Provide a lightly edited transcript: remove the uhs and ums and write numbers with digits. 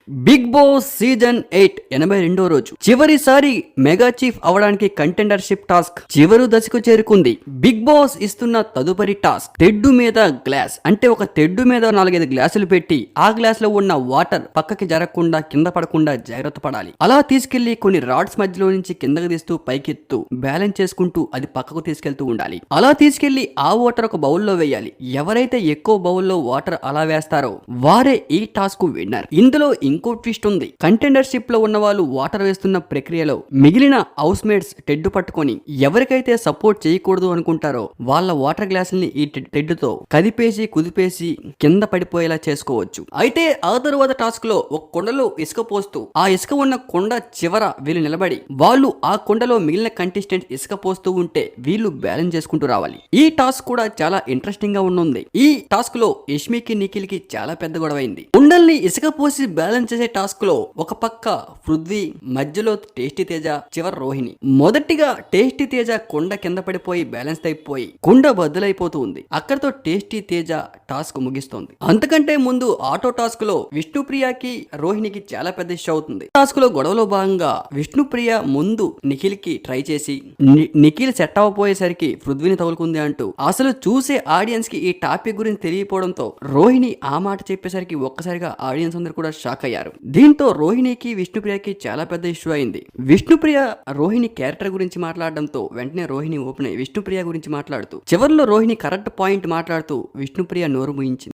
Big boss season 8 82వ రోజు చివరిసారి mega chief అవడానికి కంటెండర్షిప్ టాస్క్ చివరి దశకు చేరుకుంది. బిగ్ బాస్ ఇస్తున్న తదుపరి టాస్క్ తెడ్డు మీద గ్లాస్, అంటే ఒక తెడ్డు మీద 4-5 గ్లాసులు పెట్టి ఆ గ్లాస్ లో ఉన్న వాటర్ పక్కకి జరగకుండా కింద పడకుండా జాగ్రత్త పడాలి. అలా తీసుకెళ్లి కొన్ని రాడ్స్ మధ్యలో నుంచి కిందకి తీస్తూ పైకెత్తు బ్యాలెన్స్ చేసుకుంటూ అది పక్కకు తీసుకెళ్తూ ఉండాలి. అలా తీసుకెళ్లి ఆ వాటర్ ఒక బౌల్లో వేయాలి. ఎవరైతే ఎక్కువ బౌల్లో వాటర్ అలా వేస్తారో వారే ఈ టాస్క్ విన్నర్. ఇందులో ఇంకో ట్విస్ట్ ఉంది. కంటెండర్షిప్ లో ఉన్న వాళ్ళు వాటర్ వేస్తున్న ప్రక్రియలో మిగిలిన హౌస్ మేట్స్ టెడ్డు పట్టుకొని ఎవరికైతే సపోర్ట్ చేయకూడదు అనుకుంటారో వాళ్ళ వాటర్ గ్లాసుల్ని ఈ టెడ్డుతో కదిపేసి కుదిపేసి కింద పడిపోయేలా చేసుకోవచ్చు. అయితే ఆ తరువాత టాస్క్ లో ఒక కుండలో ఇసుక పోస్తూ ఆ ఇసుక ఉన్న కుండ చివర వీళ్ళు నిలబడి వాళ్ళు ఆ కుండలో మిగిలిన కంటెస్టెంట్ ఇసుక పోస్తూ ఉంటే వీళ్ళు బ్యాలెన్స్ చేసుకుంటూ రావాలి. ఈ టాస్క్ కూడా చాలా ఇంట్రెస్టింగ్ గా ఉంది. ఈ టాస్క్ లో యష్మికి నిఖిల్ కి చాలా పెద్ద గొడవైంది. కుండల్ని ఇసుక పోసి బ్యాలెన్స్ చేసే టాస్క్ లో ఒక పక్క పృథ్వీ, మధ్యలో టేస్టీ తేజ, చివరి రోహిణి. మొదటిగా టేస్టీ తేజ కుండ కింద పడిపోయి బ్యాలెన్స్ అయిపోయి కుండ బద్దలైపోతూ ఉంది. అక్కడతో టేస్టీ తేజ టాస్క్ ముగిస్తోంది. అంతకంటే ముందు ఆటో టాస్క్ లో విష్ణుప్రియకి రోహిణికి చాలా పెద్ద ఇష్యూ అవుతుంది. టాస్క్ లో గొడవలో భాగంగా విష్ణుప్రియ ముందు నిఖిల్ కి ట్రై చేసి నిఖిల్ సెట్ అవ్వపోయేసరికి పృథ్వీని తగులుకుంది అంటూ అసలు చూసే ఆడియన్స్ కి ఈ టాపిక్ గురించి తెలియపోవడంతో రోహిణి ఆ మాట చెప్పేసరికి ఒక్కసారిగా ఆడియన్స్ అందరూ కూడా షాక్ అయ్యారు. దీంతో రోహిణికి విష్ణుప్రియకి చాలా పెద్ద ఇష్యూ అయింది. విష్ణుప్రియ రోహిణి క్యారెక్టర్ గురించి మాట్లాడడంతో వెంటనే రోహిణి ఓపెన్ అయ్యి విష్ణుప్రియ గురించి మాట్లాడుతూ చివర్లో రోహిణి కరెక్ట్ పాయింట్ మాట్లాడుతూ విష్ణుప్రియ నోరు ముయించింది.